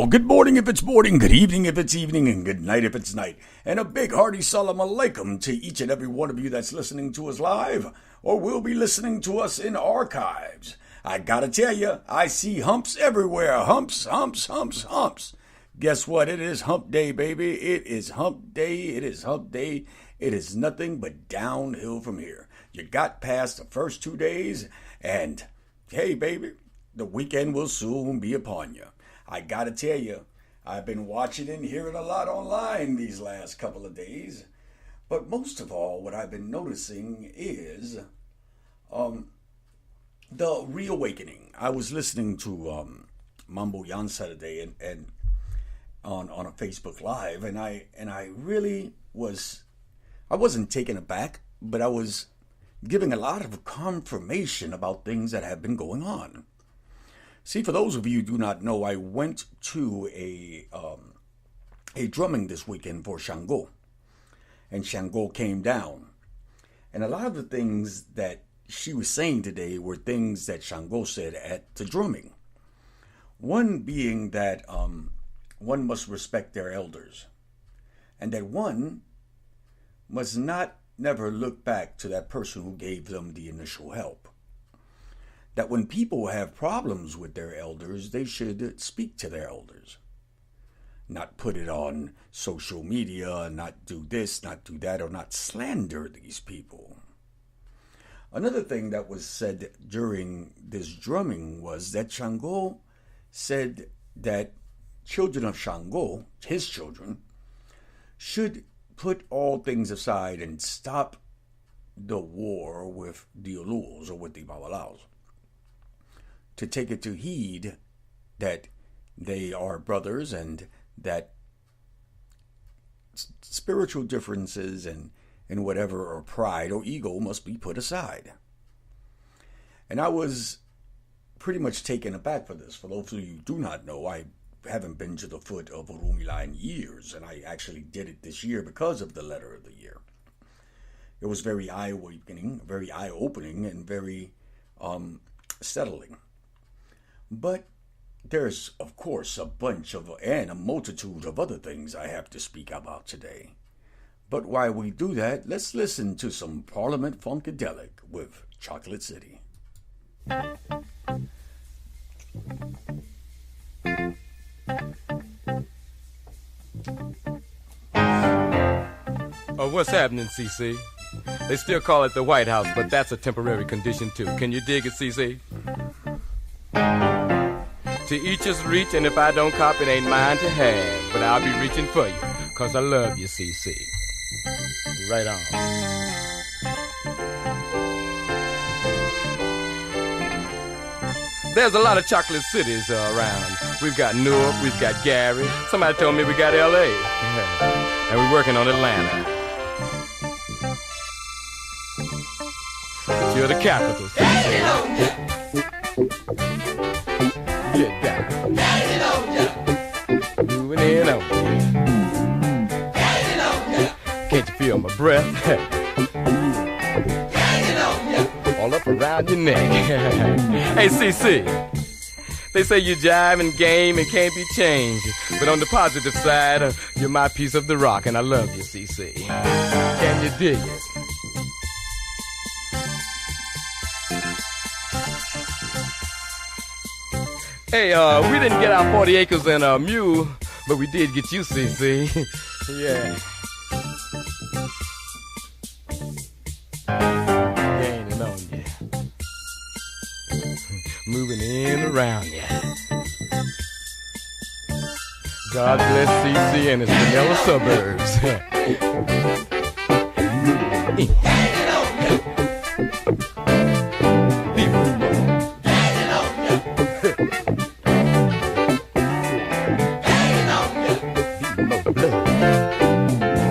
Good morning if it's morning, good evening if it's evening, and good night if it's night. And a big hearty salam alaikum to each and every one of you that's listening to us live or will be listening to us in archives. I gotta tell you, I see humps everywhere. Humps, humps, humps, humps. Guess what? It is hump day, baby. It is hump day. It is hump day. It is nothing but downhill from here. You got past the first 2 days, and hey, baby, the weekend will soon be upon you. I gotta tell you, I've been watching and hearing a lot online these last couple of days. But most of all, what I've been noticing is the reawakening. I was listening to Mambo Yansa today and on a Facebook Live, and I really I wasn't taken aback, but I was giving a lot of confirmation about things that have been going on. See, for those of you who do not know, I went to a drumming this weekend for Shango, and Shango came down. And a lot of the things that she was saying today were things that Shango said at the drumming. One being that one must respect their elders, and that one must never look back to that person who gave them the initial help. That when people have problems with their elders, they should speak to their elders. Not put it on social media, not do this, not do that, or not slander these people. Another thing that was said during this drumming was that Shango said that children of Shango, his children, should put all things aside and stop the war with the Ulus or with the Babalaos. To take it to heed that they are brothers and that spiritual differences and whatever, or pride or ego, must be put aside. And I was pretty much taken aback for this. For those of you who do not know, I haven't been to the foot of Orumila in years, and I actually did it this year because of the letter of the year. It was very eye-awakening, very eye-opening, and very settling. But there's, of course, a multitude of other things I have to speak about today. But while we do that, let's listen to some Parliament Funkadelic with Chocolate City. What's happening, CC? They still call it the White House, but that's a temporary condition, too. Can you dig it, CC? To each his reach, and if I don't cop, it ain't mine to have. But I'll be reaching for you, 'cause I love you, CC. Right on. There's a lot of chocolate cities around. We've got Newark, we've got Gary. Somebody told me we got L.A. And we're working on Atlanta. But you're the capital, CC. Get down. Moving in on you. Can't you feel my breath? All up around your neck. Hey, CC. They say you jive and game and can't be changed. But on the positive side, you're my piece of the rock, and I love you, CC. Can you dig it? Hey, we didn't get our 40 acres and a mule, but we did get you, CC. Yeah. Gaining on you. Moving in around you. God bless CC and its vanilla suburbs.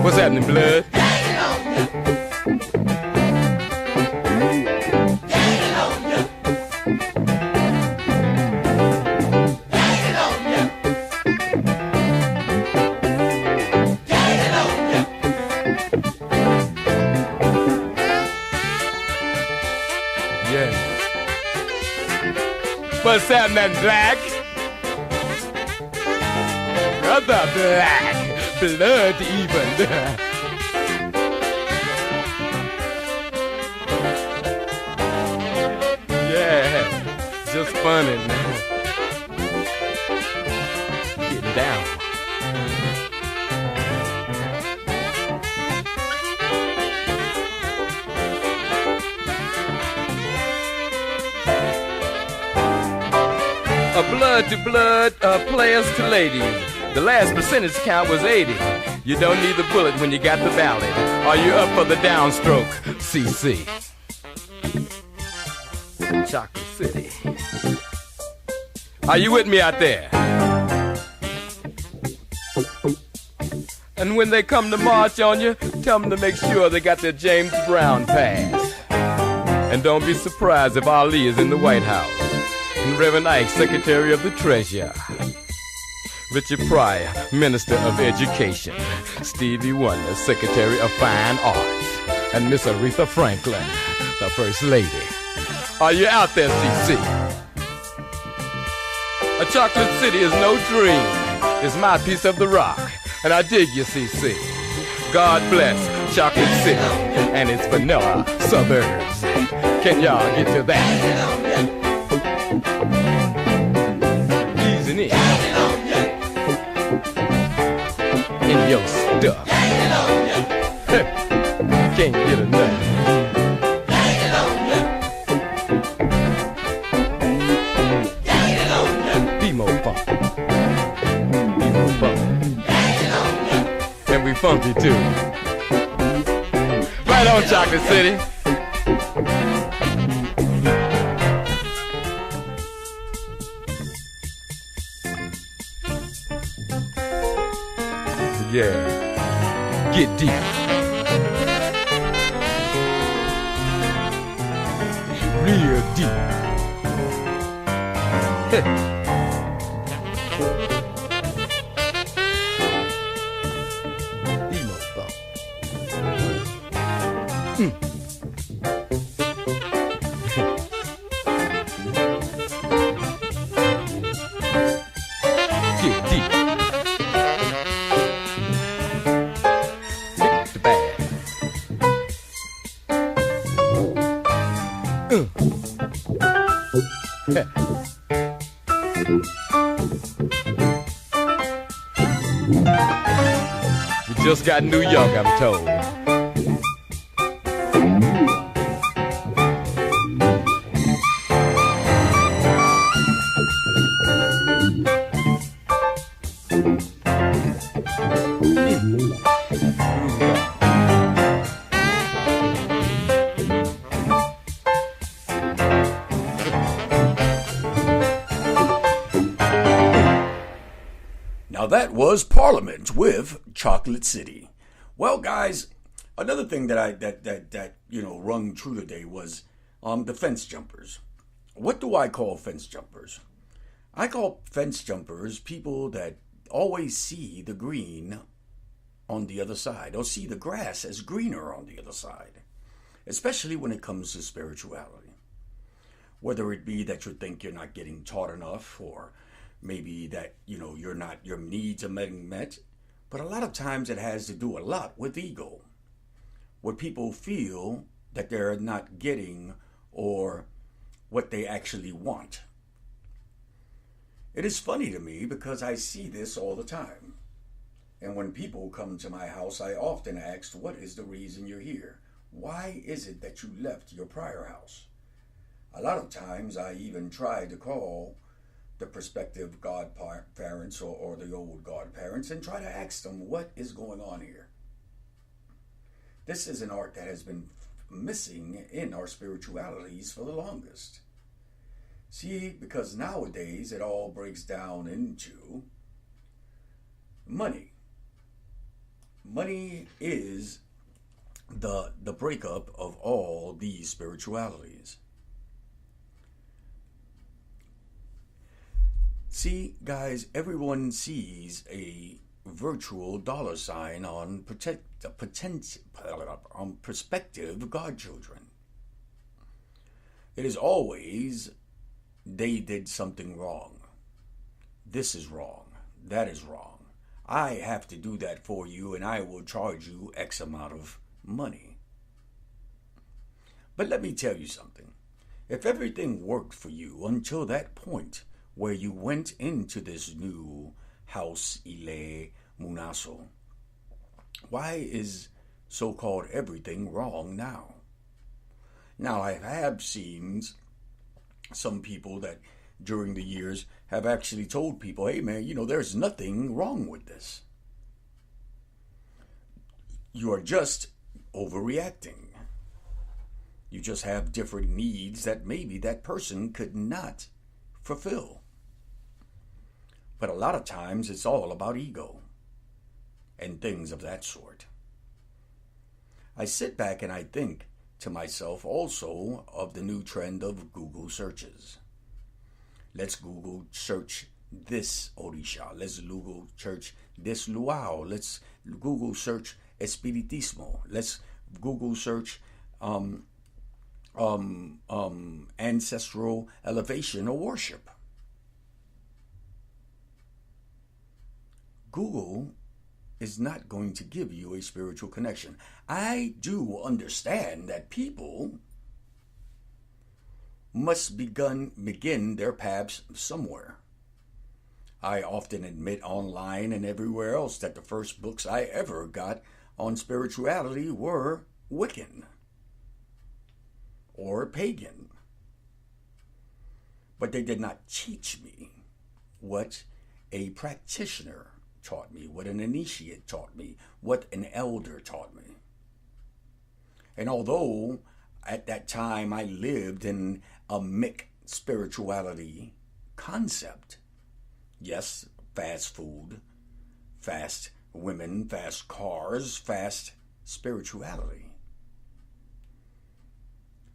What's happening, blood? What's happening, Black? Brother Black, blood even. Yeah, just funny, man. Getting down. A blood to blood, players to ladies. The last percentage count was 80. You don't need the bullet when you got the ballot. Are you up for the downstroke, CC? Chocolate City. Are you with me out there? And when they come to march on you, tell them to make sure they got their James Brown pass. And don't be surprised if Ali is in the White House. And Reverend Ike, Secretary of the Treasury. Richard Pryor, Minister of Education. Stevie Wonder, Secretary of Fine Arts. And Miss Aretha Franklin, the First Lady. Are you out there, CC? A chocolate city is no dream. It's my piece of the rock. And I dig you, CC. God bless Chocolate City and its vanilla suburbs. Can y'all get to that? Easing in. In your stuff. Can't get enough. Be more fun. Be more fun. And we funky too. Right on, Chocolate City. Yeah, get deep. Real deep. Emo funk. Get deep. We just got New York, I'm told. Now that was Parliament with Chocolate City. Well, guys, another thing that rung true today was the fence jumpers. What do I call fence jumpers? I call fence jumpers people that always see the green on the other side, or see the grass as greener on the other side, especially when it comes to spirituality. Whether it be that you think you're not getting taught enough, or maybe that, your needs are being met. But a lot of times it has to do a lot with ego, where people feel that they're not getting or what they actually want. It is funny to me because I see this all the time. And when people come to my house, I often ask, what is the reason you're here? Why is it that you left your prior house? A lot of times I even try to call the prospective godparents or the old godparents and try to ask them what is going on here. This is an art that has been missing in our spiritualities for the longest. See, because nowadays it all breaks down into money. Money is the breakup of all these spiritualities. See, guys, everyone sees a virtual dollar sign on prospective godchildren. It is always, they did something wrong. This is wrong. That is wrong. I have to do that for you, and I will charge you X amount of money. But let me tell you something. If everything worked for you until that point where you went into this new house Ile Munaso, why is so-called everything wrong now? Now, I have seen some people that during the years have actually told people, hey man, there's nothing wrong with this. You are just overreacting. You just have different needs that maybe that person could not fulfill. But a lot of times it's all about ego and things of that sort. I sit back and I think to myself also of the new trend of Google searches. Let's Google search this Orisha. Let's Google search this Luau. Let's Google search Espiritismo. Let's Google search ancestral elevation or worship. Google is not going to give you a spiritual connection. I do understand that people must begin their paths somewhere. I often admit online and everywhere else that the first books I ever got on spirituality were Wiccan or pagan. But they did not teach me what a practitioner taught me, what an initiate taught me, what an elder taught me. And although at that time I lived in a Mick spirituality concept, yes, fast food, fast women, fast cars, fast spirituality.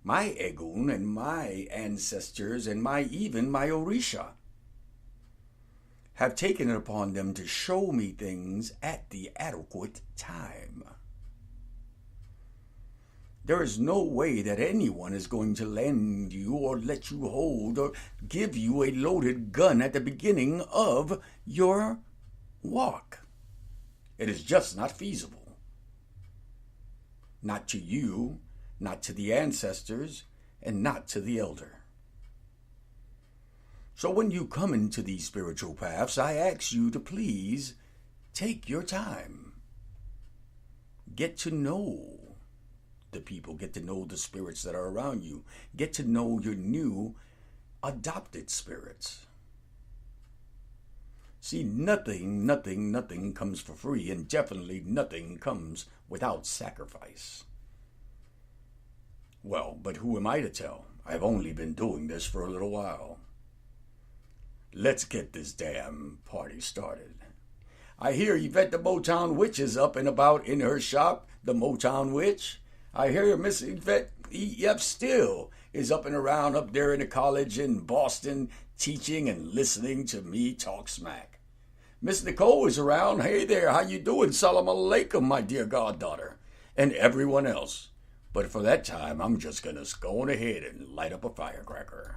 My Egun and my ancestors and even my Orisha have taken it upon them to show me things at the adequate time. There is no way that anyone is going to lend you or let you hold or give you a loaded gun at the beginning of your walk. It is just not feasible. Not to you, not to the ancestors, and not to the elder. So when you come into these spiritual paths, I ask you to please take your time. Get to know the people, get to know the spirits that are around you, get to know your new adopted spirits. See, nothing comes for free, and definitely nothing comes without sacrifice. Well, but who am I to tell? I've only been doing this for a little while. Let's get this damn party started. I hear Yvette the Motown Witch is up and about in her shop, the Motown Witch. I hear Miss Yvette E.F. Still is up and around up there in the college in Boston, teaching and listening to me talk smack. Miss Nicole is around. Hey there, how you doing? Salam alaikum, my dear goddaughter. And everyone else. But for that time, I'm just going to go on ahead and light up a firecracker.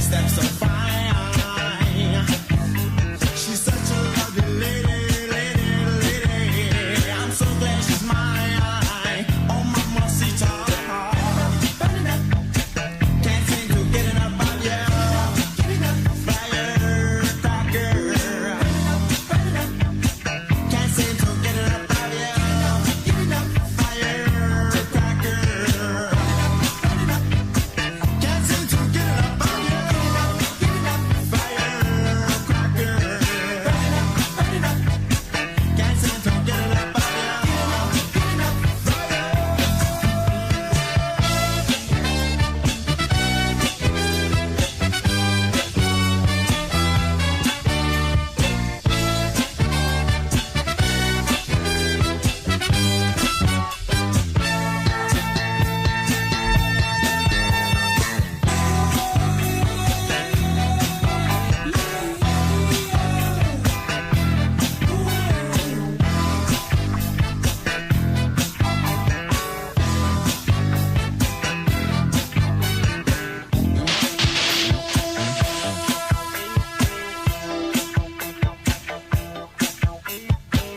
step so fine. She's such a lovely lady. I'm so glad she's mine. Oh, mamacita. Can't seem to get enough of you. Firecracker. Can't seem to get enough of you. Firecracker. Can't seem to get enough of you. Firecracker. Can't seem to get enough of you.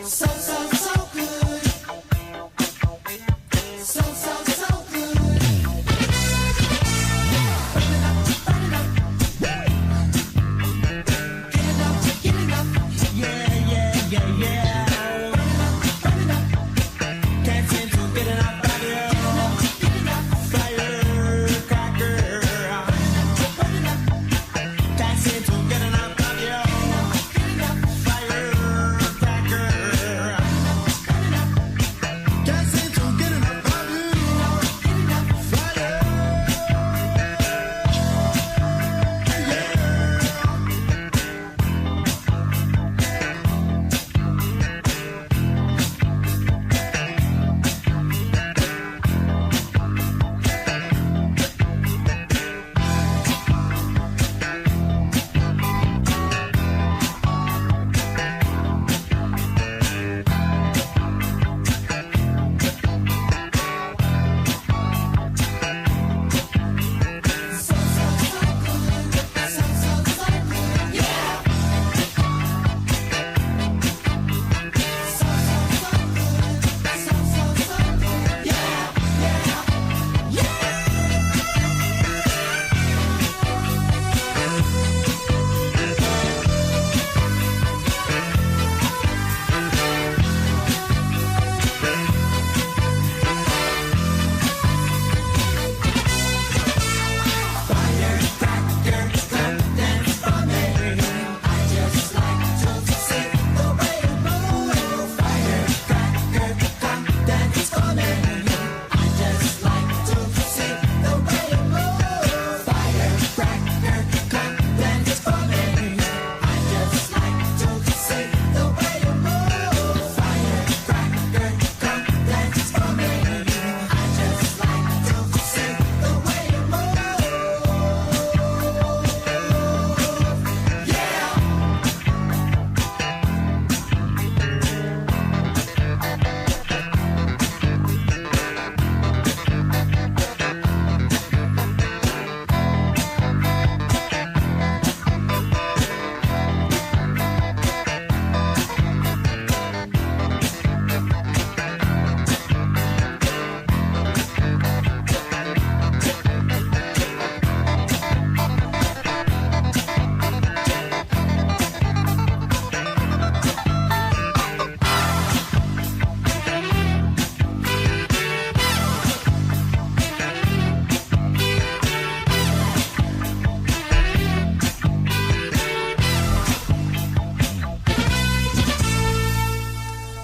So good. So good. Get it up. Yeah. Can't seem to get enough of you. Firecracker. Can't seem to get enough of you. Firecracker. Can't seem to get enough of you.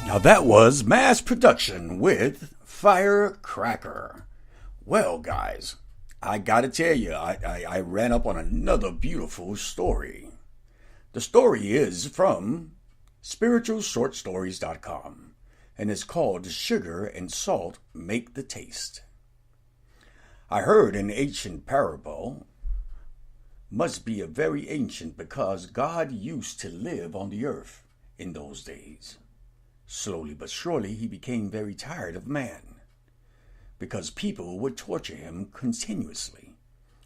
Now that was Mass Production with Firecracker. Well, guys, I gotta tell you, I ran up on another beautiful story. The story is from spiritualshortstories.com, and it's called Sugar and Salt Make the Taste. I heard an ancient parable, must be a very ancient, because God used to live on the earth in those days. Slowly but surely he became very tired of man, because people would torture him continuously.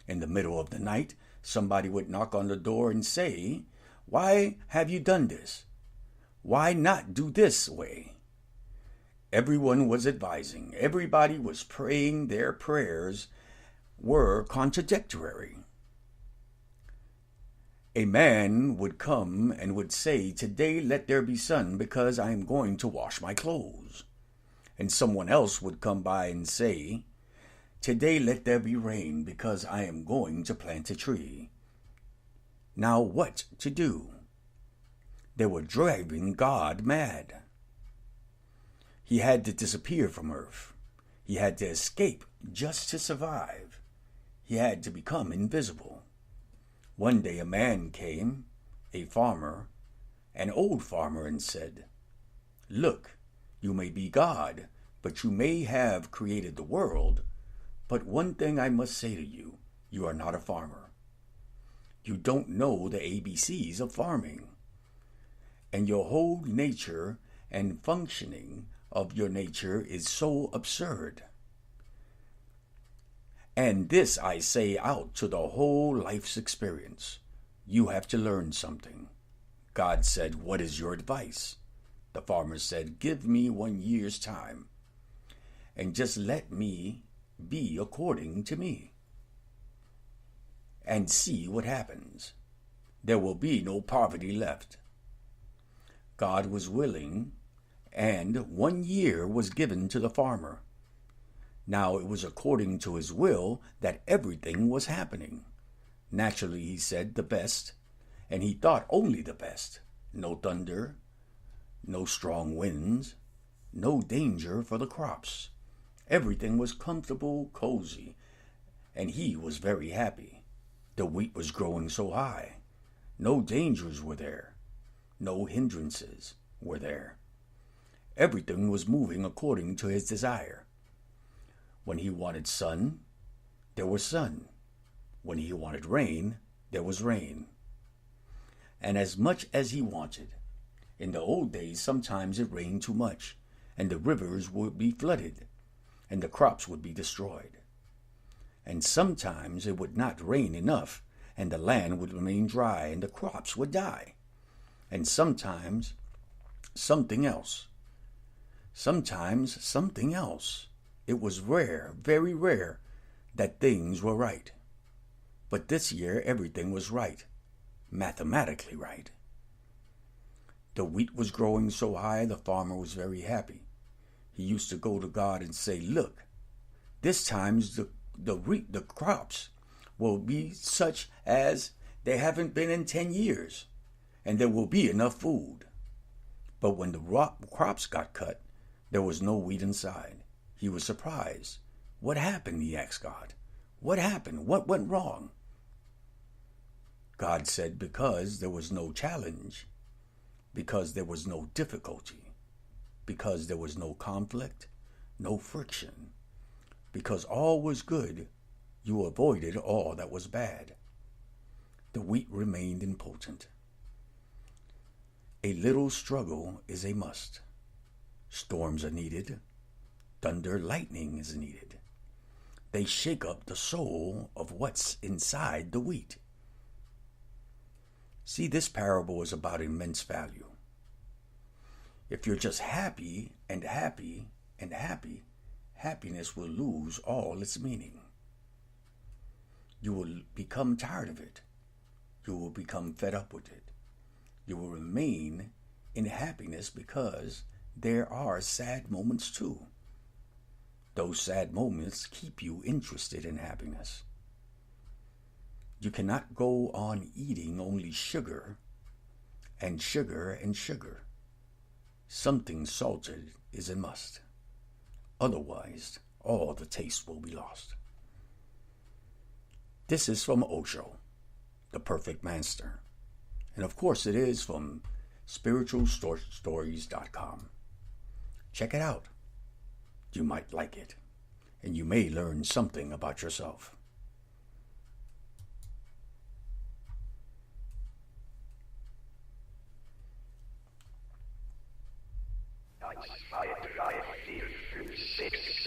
In the middle of the night, somebody would knock on the door and say, "Why have you done this? Why not do this way?" Everyone was advising. Everybody was praying. Their prayers were contradictory. A man would come and would say, "Today let there be sun because I am going to wash my clothes." And someone else would come by and say, "Today let there be rain because I am going to plant a tree." Now what to do? They were driving God mad. He had to disappear from earth. He had to escape just to survive. He had to become invisible. One day a man came, a farmer, an old farmer, and said, "Look, you may be God, but you may have created the world, but one thing I must say to you, you are not a farmer. You don't know the ABCs of farming. And your whole nature and functioning of your nature is so absurd. And this I say out to the whole life's experience. You have to learn something." God said, "What is your advice?" The farmer said, "Give me 1 year's time, and just let me be according to me, and see what happens. There will be no poverty left." God was willing, and 1 year was given to the farmer. Now it was according to his will that everything was happening. Naturally, he said, the best, and he thought only the best. No thunder, no strong winds, no danger for the crops. Everything was comfortable, cozy, and he was very happy. The wheat was growing so high. No dangers were there. No hindrances were there. Everything was moving according to his desire. When he wanted sun, there was sun. When he wanted rain, there was rain. And as much as he wanted. In the old days, sometimes it rained too much, and the rivers would be flooded, and the crops would be destroyed. And sometimes it would not rain enough, and the land would remain dry, and the crops would die. And sometimes something else. Sometimes something else. It was rare, very rare, that things were right. But this year everything was right, mathematically right. The wheat was growing so high the farmer was very happy. He used to go to God and say, "Look, this time the crops will be such as they haven't been in 10 years, and there will be enough food." But when the crops got cut, there was no wheat inside. He was surprised. "What happened?" he asked God. "What happened? What went wrong?" God said, "Because there was no challenge, because there was no difficulty, because there was no conflict, no friction, because all was good, you avoided all that was bad. The wheat remained impotent. A little struggle is a must. Storms are needed. Thunder, lightning is needed. They shake up the soul of what's inside the wheat." See, this parable is about immense value. If you're just happy and happy and happy, happiness will lose all its meaning. You will become tired of it. You will become fed up with it. You will remain in happiness because there are sad moments too. Those sad moments keep you interested in happiness. You cannot go on eating only sugar and sugar and sugar. Something salted is a must. Otherwise, all the taste will be lost. This is from Osho, the perfect master. And of course it is from spiritualstories.com. Check it out. You might like it, and you may learn something about yourself. Nice, 5, 5, 4, 6.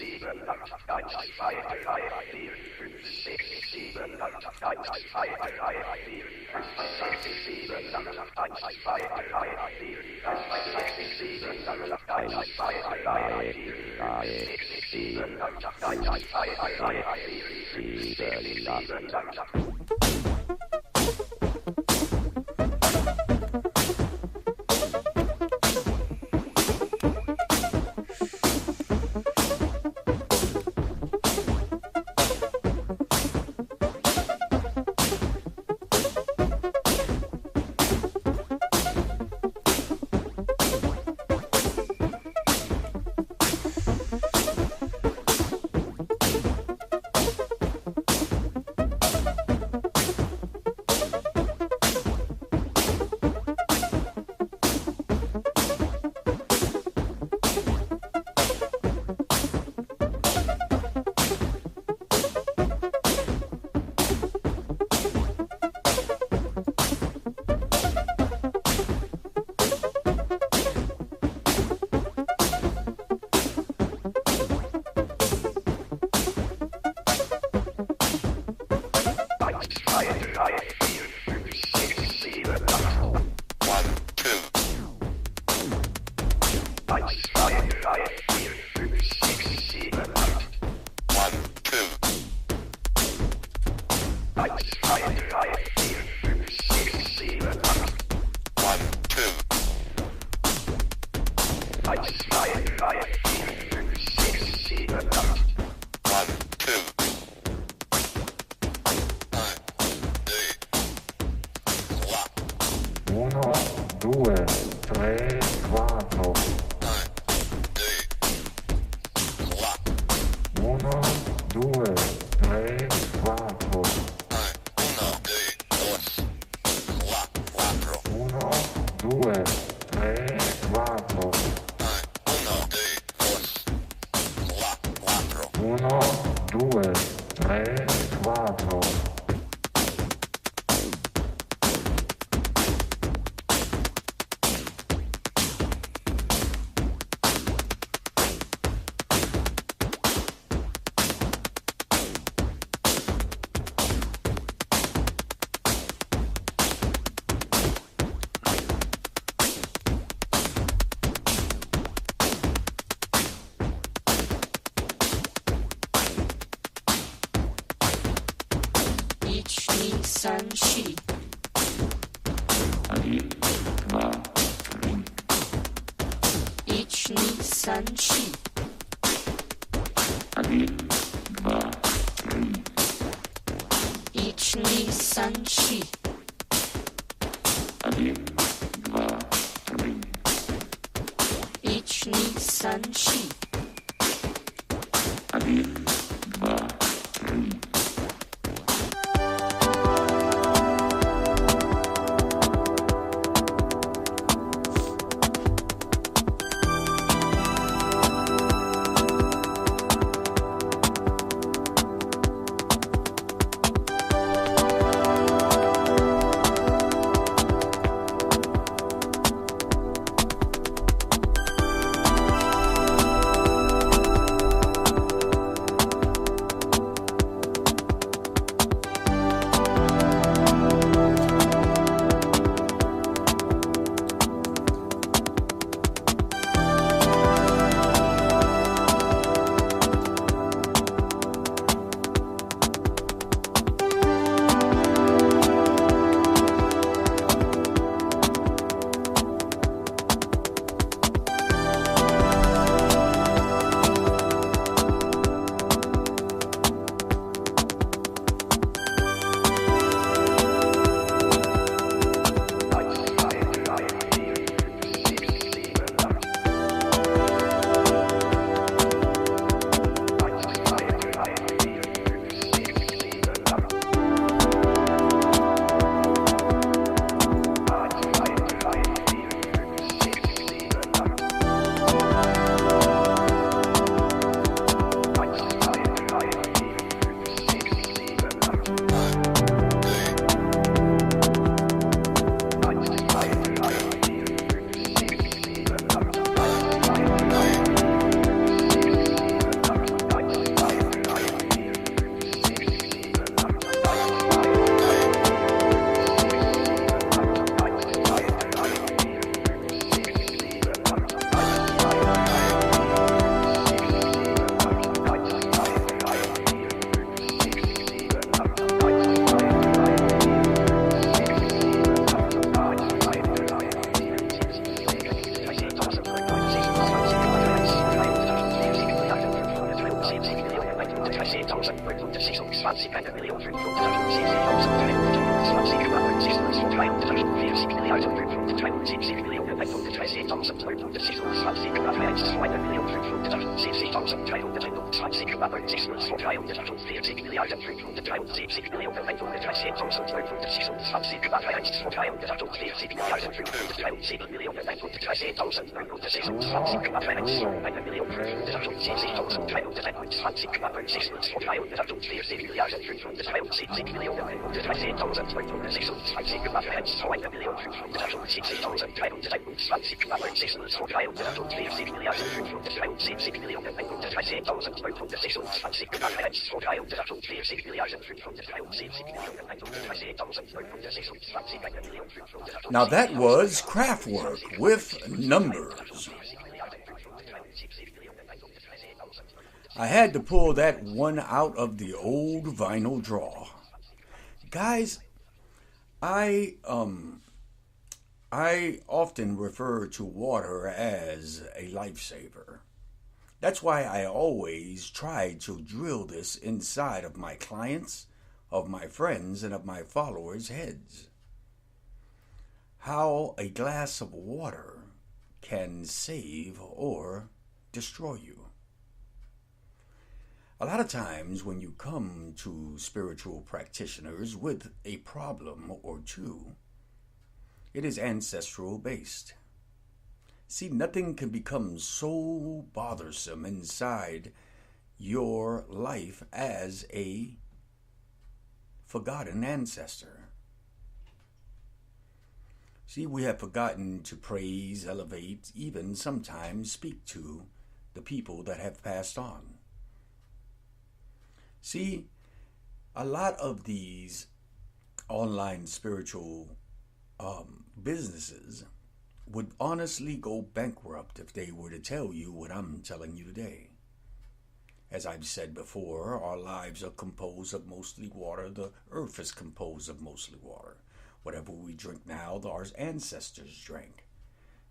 Now that was Kraftwerk with Numbers. I had to pull that one out of the old vinyl drawer. Guys, I often refer to water as a lifesaver. That's why I always try to drill this inside of my clients, of my friends, and of my followers' heads. How a glass of water can save or destroy you. A lot of times when you come to spiritual practitioners with a problem or two, it is ancestral based. See, nothing can become so bothersome inside your life as a forgotten ancestor. See, we have forgotten to praise, elevate, even sometimes speak to the people that have passed on. See, a lot of these online spiritual businesses would honestly go bankrupt if they were to tell you what I'm telling you today. As I've said before, our lives are composed of mostly water. The earth is composed of mostly water. Whatever we drink now, our ancestors drank.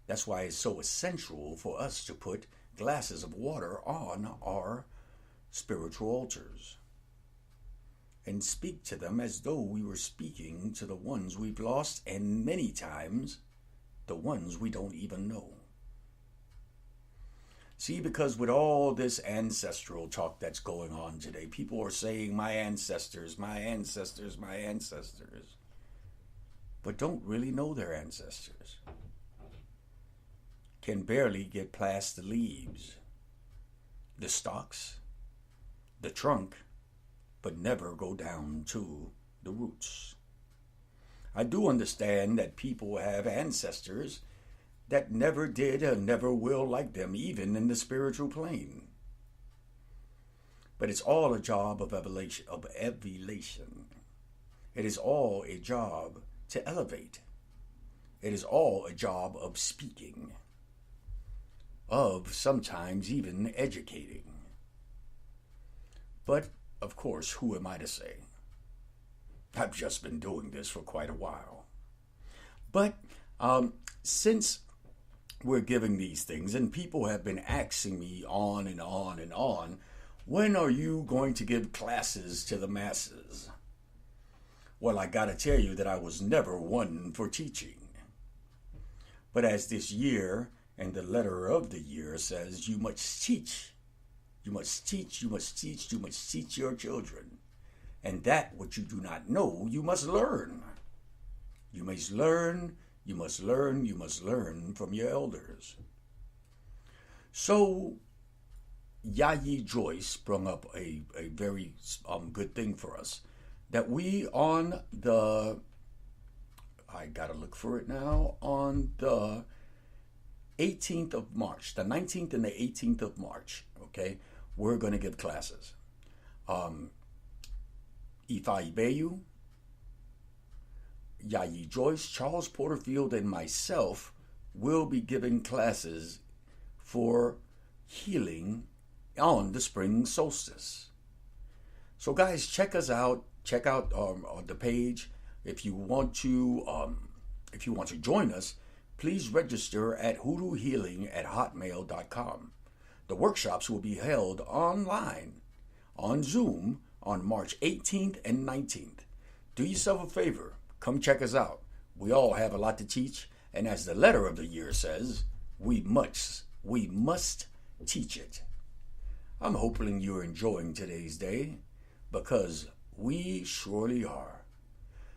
That's why it's so essential for us to put glasses of water on our spiritual altars and speak to them as though we were speaking to the ones we've lost, and many times the ones we don't even know. See, because with all this ancestral talk that's going on today, people are saying, my ancestors, my ancestors, my ancestors, but don't really know their ancestors. Can barely get past the leaves, the stalks, the trunk, but never go down to the roots. I do understand that people have ancestors that never did or never will like them, even in the spiritual plane. But it's all a job of evolution. It is all a job to elevate. It is all a job of speaking, of sometimes even educating. But, of course, who am I to say? I've just been doing this for quite a while. But since we're giving these things, and people have been asking me on and on and on, when are you going to give classes to the masses? Well, I gotta tell you that I was never one for teaching. But as this year and the letter of the year says, you must teach. You must teach, you must teach, you must teach your children. And that which you do not know, you must learn. You must learn, you must learn, you must learn from your elders. So, Yayi Joyce brought up a very good thing for us. That we on the, I gotta look for it now, on the 18th of March, the 19th and the 18th of March, okay, we're going to give classes. Ifa Ibeyu, Yayi Joyce, Charles Porterfield, and myself will be giving classes for healing on the spring solstice. So guys, check us out. Check out the page. If you want to join us, please register at hoodoohealing@hotmail.com. The workshops will be held online on Zoom on March 18th and 19th. Do yourself a favor. Come check us out. We all have a lot to teach, and as the letter of the year says, we must teach it. I'm hoping you're enjoying today's day, because we surely are.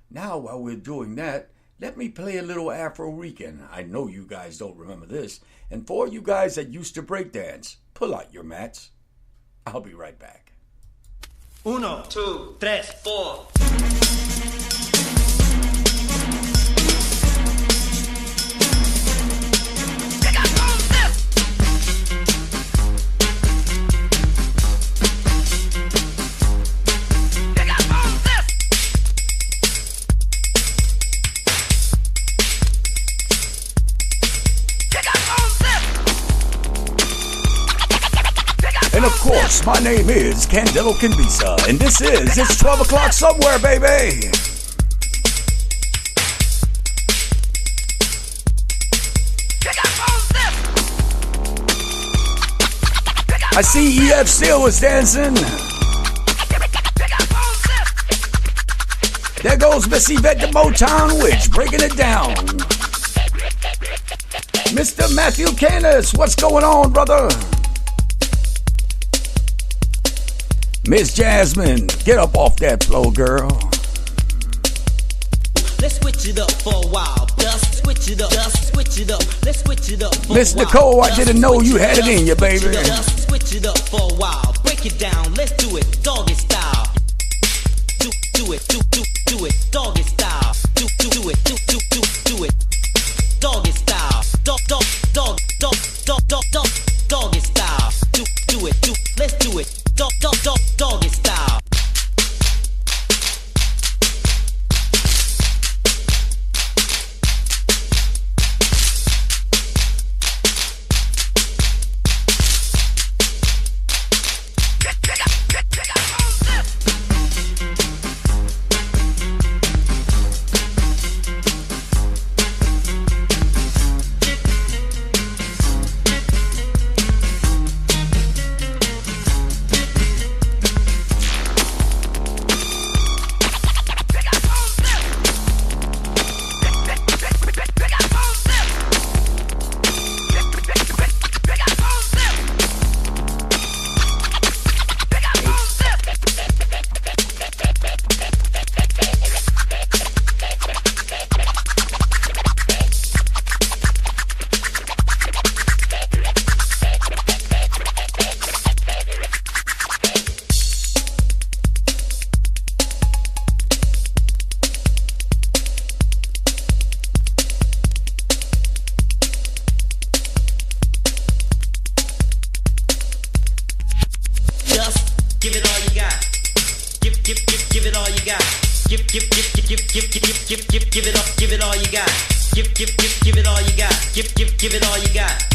Now, while we're doing that, let me play a little Afro-Rican. I know you guys don't remember this, and for you guys that used to breakdance, pull out your mats. I'll be right back. 1, 2, 3, 4. And of course, my name is Candelo Kimbisa, and this is It's 12 O'Clock Somewhere, baby! I see EF still was dancing. There goes Miss Yvette the Motown Witch, breaking it down. Mr. Matthew Canis, what's going on, brother? Miss Jasmine, get up off that floor, girl. Let's switch it up for a while. Just switch it up. Just switch it up. Let's switch it up. Miss Nicole, I didn't know you had it in you, baby. Just switch it up for a while. Break it down. Let's do it. Doggy style. Do it. Do it. Doggy style. Do it. Do it. Doggy style. Doggy style. Do it. Let's do it. Doggy style. Give it all you got. Give it all you got. Give it all you got. Give it all you got. Give it all you got.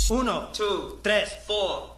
Uno, two, tres, four.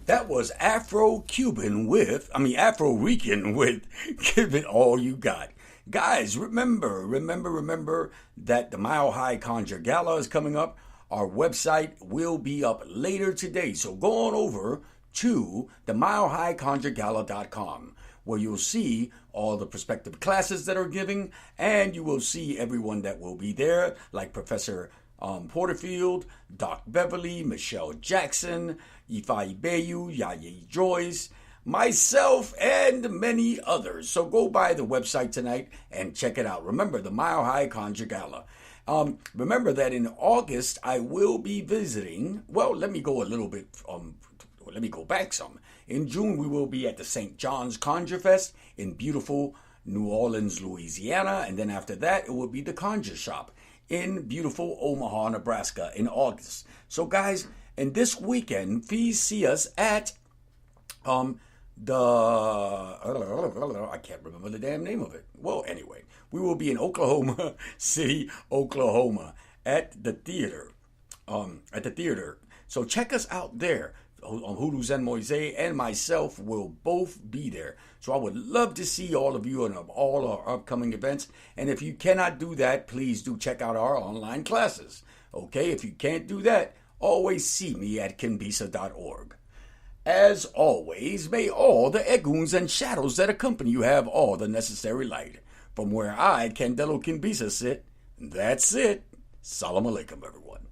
That was Afro-Rican with Give It All You Got. Guys, remember that the Mile High Conjure Gala is coming up. Our website will be up later today. So go on over to the milehighconjuregala.com, where you'll see all the prospective classes that are giving, and you will see everyone that will be there, like Professor Porterfield, Doc Beverly, Michelle Jackson, Ifai Bayu, Yaya Joyce, myself, and many others. So go by the website tonight and check it out. Remember, the Mile High Conjure Gala. Remember that in August, I will be visiting, well, let me go back some. In June, we will be at the St. John's Conjure Fest in beautiful New Orleans, Louisiana. And then after that, it will be the Conjure Shop in beautiful Omaha, Nebraska in August. So guys, and this weekend, please see us at I can't remember the damn name of it. Well, anyway, we will be in Oklahoma City, Oklahoma at the theater. So check us out there. Hoodoo Zen Moise and myself will both be there. So I would love to see all of you in all our upcoming events. And if you cannot do that, please do check out our online classes. Okay, if you can't do that, always see me at kimbisa.org. As always, may all the egoons and shadows that accompany you have all the necessary light. From where I, Candelo Kimbisa, sit, that's it. Salam alaikum, everyone.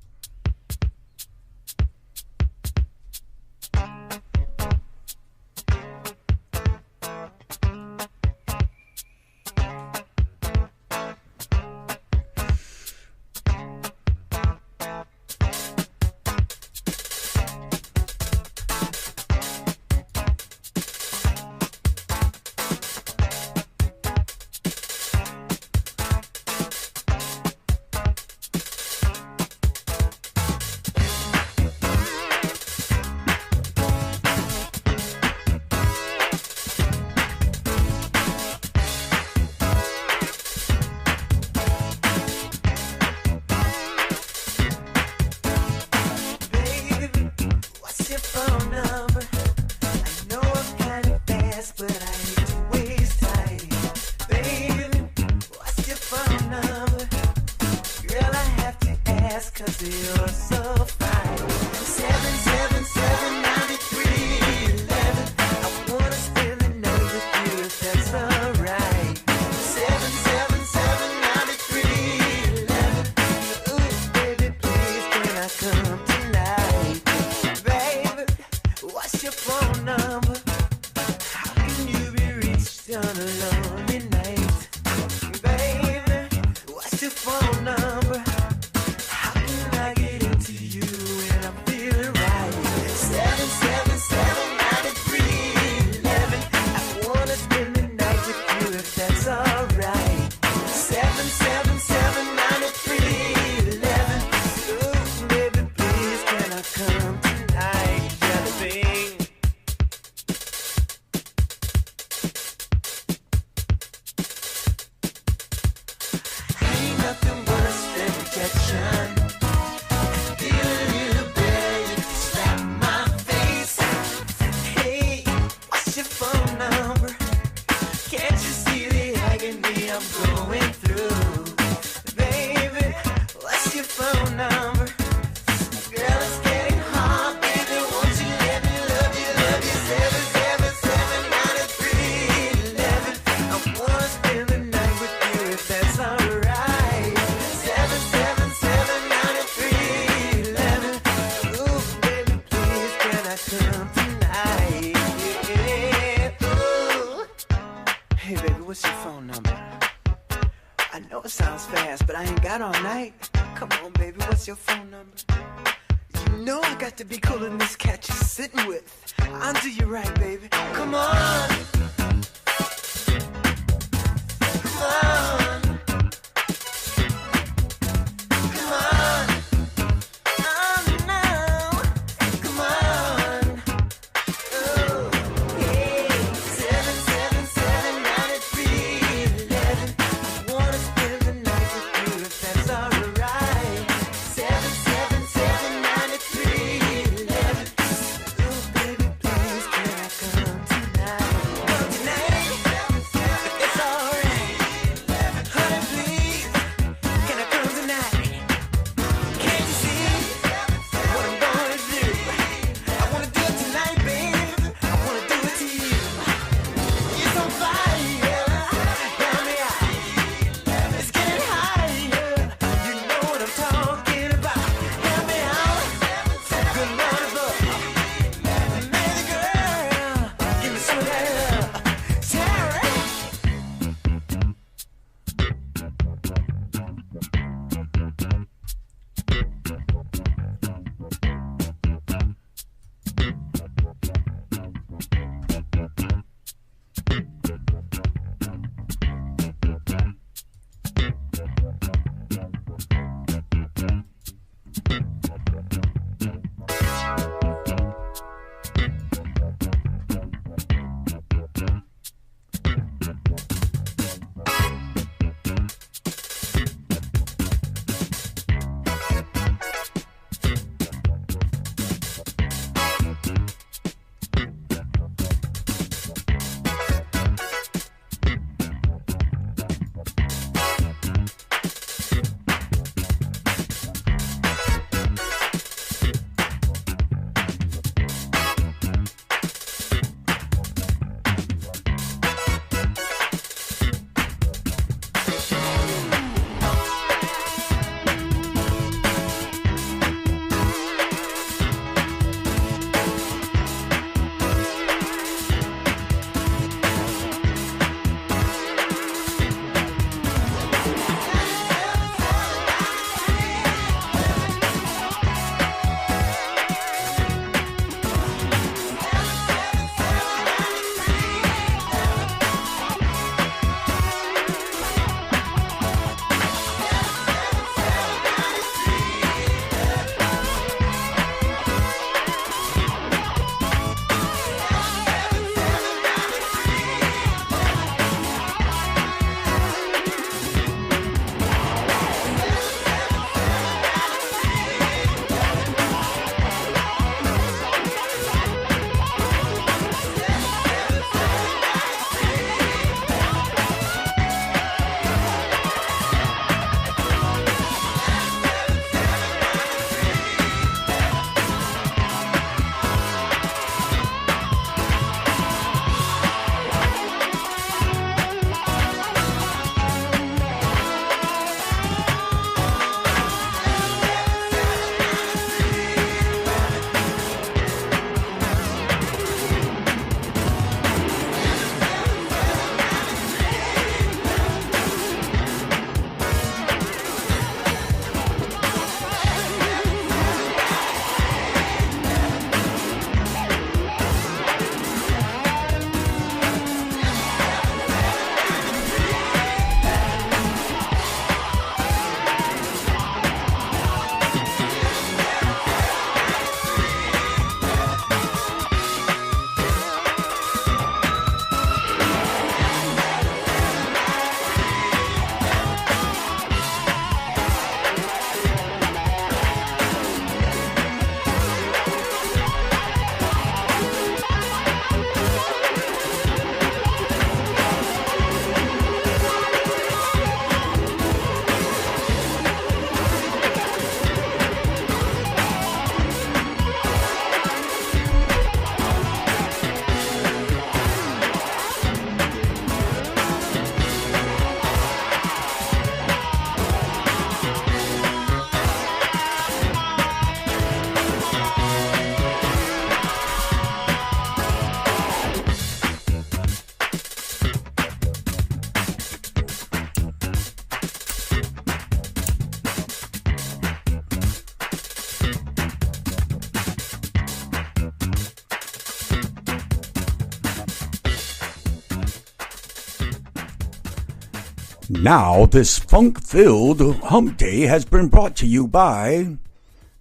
Now, this funk-filled hump day has been brought to you by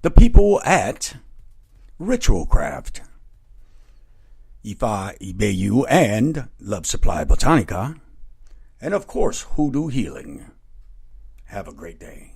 the people at Ritual Craft, Ifa Ibeyu and Love Supply Botanica, and of course, Hoodoo Healing. Have a great day.